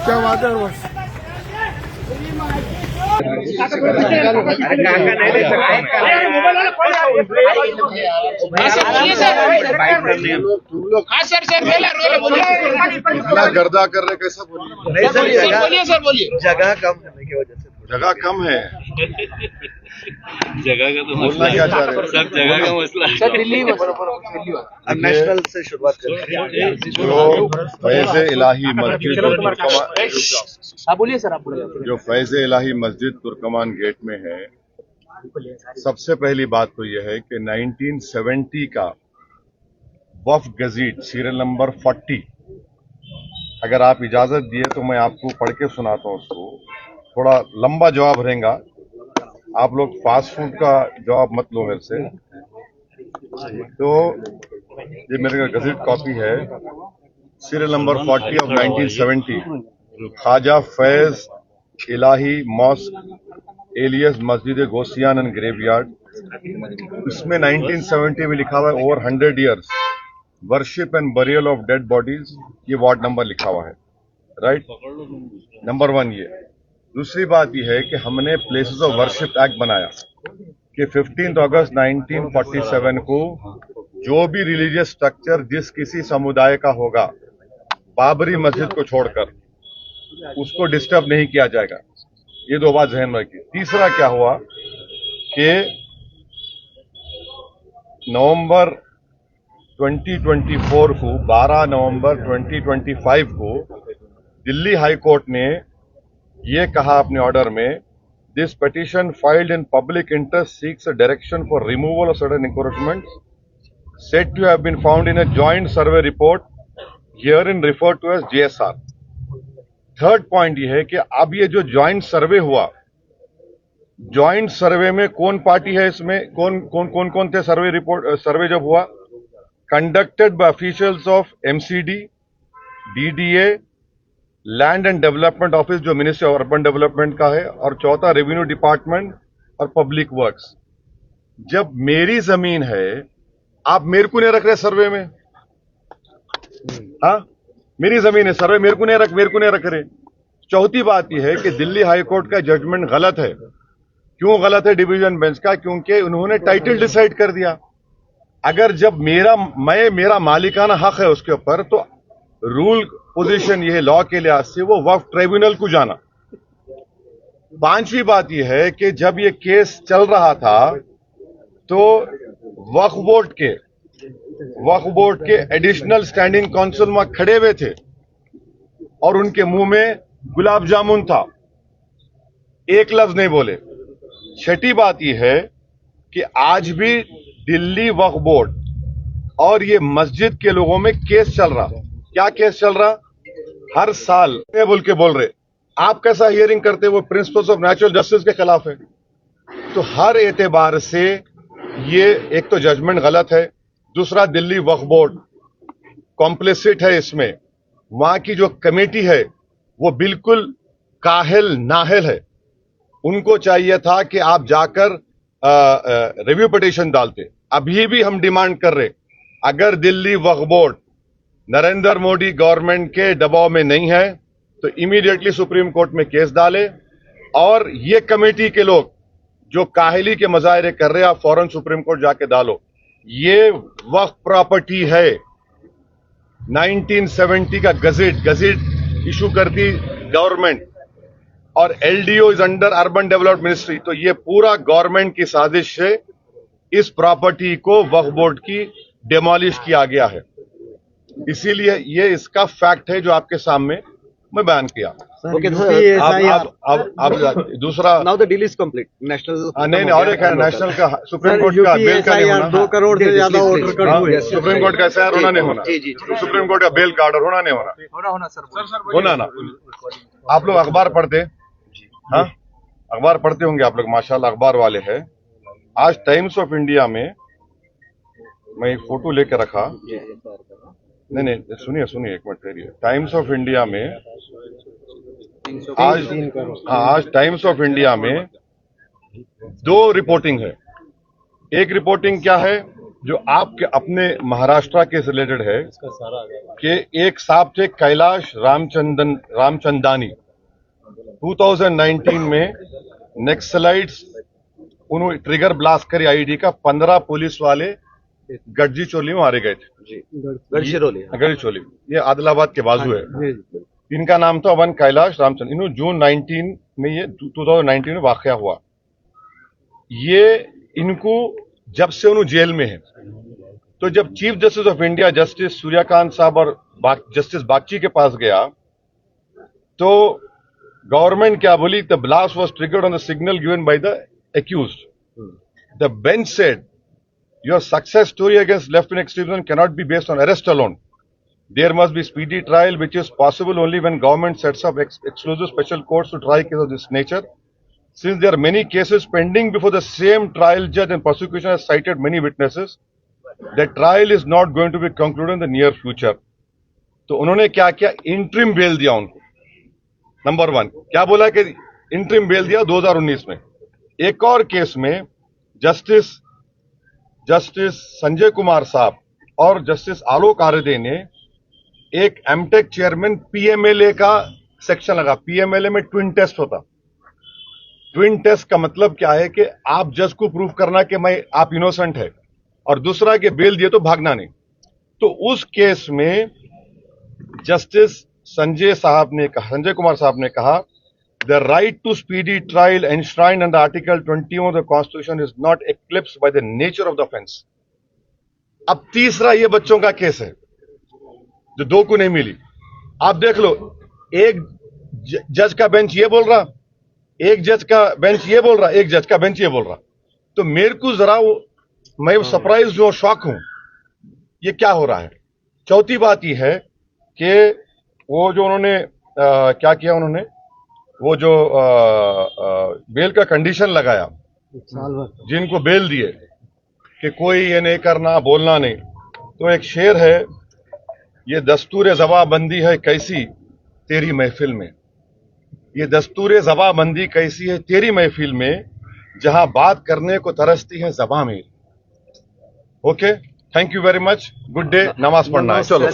क्या बात है बस। इतना गर्दा कर रहे कैसा बोलिए सर बोलिए। जगह कम होने की वजह से जगह कम है। जगह का तो बोलना क्या चाह रहे हो? सब जगह का मसला है। सर दिल्ली अब नेशनल से शुरुआत करते हैं। जो फैज़ इलाही मस्जिद आप बोलिए सर, आप बोलिए। जो फैज़ इलाही मस्जिद तुर्कमान गेट में है, सबसे पहली बात तो यह है कि 1970 का वफ़ गज़ीट सीरियल नंबर 40, अगर आप इजाजत दिए तो मैं आपको पढ़ के सुनाता हूँ उसको। थोड़ा लंबा जवाब रहेगा, आप लोग फास्ट फूड का जवाब मत लो मेरे से। तो ये मेरे गज़ीट कॉपी है, serial number 40 of 1970, Khwaja Faiz Ilahi mosque alias Masjid Ghausiyan and graveyard. इसमें 1970 में लिखा हुआ है over 100 years worship and burial of dead bodies. ये वार्ड नंबर लिखा हुआ है, राइट। नंबर 1 ये। दूसरी बात यह है कि हमने प्लेसेस ऑफ वर्शिप एक्ट बनाया कि 15 अगस्त 1947 को जो भी रिलीजियस स्ट्रक्चर जिस किसी समुदाय का होगा, बाबरी मस्जिद को छोड़कर, उसको डिस्टर्ब नहीं किया जाएगा। ये 2 बात ध्यान में रखिए। तीसरा क्या हुआ कि नवंबर 2024 को 12 नवंबर 2025 को दिल्ली हाई कोर्ट ने ये कहा अपने ऑर्डर में, this petition filed in public interest seeks a direction for removal of certain encroachments said to have been found in a joint survey report herein referred to as JSR। Third point ये है कि अब ये जो joint सर्वे हुआ, joint सर्वे में कौन party है, इसमें कौन थे सर्वे रिपोर्ट, सर्वे जब हुआ, conducted by officials of MCD, DDA, land and development office जो मिनिस्ट्री ऑफ अर्बन डेवलपमेंट का है, और चौथा रेवेन्यू डिपार्टमेंट और पब्लिक वर्क्स। जब मेरी जमीन है, आप मेरे को नहीं रख रहे सर्वे में। हाँ, मेरी जमीन है, सर्वे मेरे को नहीं रख रहे। चौथी बात यह है कि दिल्ली हाई कोर्ट का जजमेंट गलत है। क्यों गलत है डिवीजन बेंच का? क्योंकि उन्होंने टाइटल डिसाइड कर दिया। अगर जब मेरा मालिकाना हक है उसके ऊपर, तो रूल पोजीशन यह लॉ के लिहाज से वो वक्फ ट्राइब्यूनल को जाना। पांचवी बात यह है कि जब ये केस चल रहा था तो वक्फ बोर्ड के एडिशनल स्टैंडिंग काउंसिल में खड़े हुए थे और उनके मुंह में गुलाब जामुन था, एक लफ्ज नहीं बोले। छठी बात यह है कि आज भी दिल्ली वक्फ बोर्ड और ये मस्जिद के लोगों में केस चल रहा। क्या केस चल रहा? हर साल बोल रहे आप कैसा हियरिंग करते हो, वो प्रिंसिपल्स ऑफ नेचुरल जस्टिस के खिलाफ है। तो हर एतबार से ये एक तो जजमेंट गलत है, दूसरा दिल्ली वक्फ बोर्ड कॉम्प्लिसिट है इसमें। वहां की जो कमेटी है वो बिल्कुल काहिल नाहिल है। उनको चाहिए था कि आप जाकर रिव्यू पिटीशन डालते। अभी भी हम डिमांड कर रहे, अगर दिल्ली वक्फ बोर्ड नरेंद्र मोदी गवर्नमेंट के दबाव में नहीं है तो इमीडिएटली सुप्रीम कोर्ट में केस डाले, और ये कमेटी के लोग जो काहिली के मुजाहरे कर रहे हैं, आप फौरन सुप्रीम कोर्ट जाके डालो। ये वक्फ प्रॉपर्टी है। 1970 का गज़ेट इशू करती गवर्नमेंट, और LDO is under urban development ministry. तो ये पूरा गवर्नमेंट की साजिश से इस प्रॉपर्टी को वक्फ बोर्ड की डिमोलिश किया गया है। इसीलिए ये इसका फैक्ट है जो आपके सामने मैं बयान किया। ओके, अब दूसरा, now the deal is complete. National नहीं, और एक है नेशनल का, सुप्रीम कोर्ट का बेल का नहीं होना। 2 करोड़ से ज्यादा ऑर्डर कट हुए। सुप्रीम कोर्ट का SIR होना नहीं होना, सुप्रीम कोर्ट का बेल का ऑर्डर होना नहीं होना ना। आप लोग अखबार पढ़ते, हाँ अखबार पढ़ते होंगे आप लोग, माशाल्लाह अखबार वाले हैं। आज टाइम्स ऑफ इंडिया में मैं एक फोटो लेके रखा। नहीं सुनिए एक मिनट ठहरिए। टाइम्स ऑफ इंडिया में आज टाइम्स ऑफ इंडिया में 2 रिपोर्टिंग है। एक रिपोर्टिंग क्या है जो आपके अपने महाराष्ट्र के रिलेटेड है कि एक साहब थे कैलाश रामचंदानी 2019 में नक्सलाइट्स उन्होंने ट्रिगर ब्लास्ट करी आईडी का 15 पुलिस वाले गढ़चिरौली में मारे गए थे। गढ़चिरौली ये आदिलाबाद के बाजू है। इनका नाम था वन कैलाश रामचंद्र। इन्होंने जून 19 में ये 2019 में वाकया हुआ। ये इनको जब से उन्होंने जेल में है, तो जब chief justice of India justice Suryakant साहब और जस्टिस बागची के पास गया तो गवर्नमेंट क्या बोली, the blast was triggered on the signal given by the accused. The bench said, your success story against left-wing extremism cannot be based on arrest alone. There must be speedy trial, which is possible only when government sets up exclusive special courts to try cases of this nature. Since there are many cases pending before the same trial judge and prosecution has cited many witnesses, the trial is not going to be concluded in the near future. तो उन्होंने क्या किया, interim bell दिया उनको। Number one क्या बोला कि interim bell दिया 2019 में। एक और केस में जस्टिस संजय कुमार साहब और जस्टिस आलोक आर्दे ने एक एमटेक चेयरमैन पीएमएलए का सेक्शन लगा। पीएमएलए में ट्विन टेस्ट होता। ट्विन टेस्ट का मतलब क्या है कि आप जज को प्रूव करना कि आप इनोसेंट है और दूसरा के बेल दिए तो भागना नहीं। तो उस केस में जस्टिस संजय कुमार साहब ने कहा, the right to speedy trial enshrined under Article 21 of the Constitution is not eclipsed by the nature of the offence. अब तीसरा ये बच्चों का केस है जो दो को नहीं मिली। आप देख लो, एक जज का बेंच ये बोल रहा, एक जज का बेंच ये बोल रहा, एक जज का बेंच ये बोल रहा। तो मेरे को जरा मैं सरप्राइज जो शॉक हूं, ये क्या हो रहा है। चौथी बात ये है कि वो जो उन्होंने क्या किया, उन्होंने वो जो बेल का कंडीशन लगाया, जिनको बेल दिए कि कोई ये नहीं करना, बोलना नहीं। तो एक शेर है, ये दस्तूर जबाबंदी है कैसी तेरी महफिल में। ये दस्तूर जबाबंदी कैसी है तेरी महफिल में, जहां बात करने को तरसती है ज़बां में। Okay, thank you very much, good day, नमाज पढ़ना है। चलो।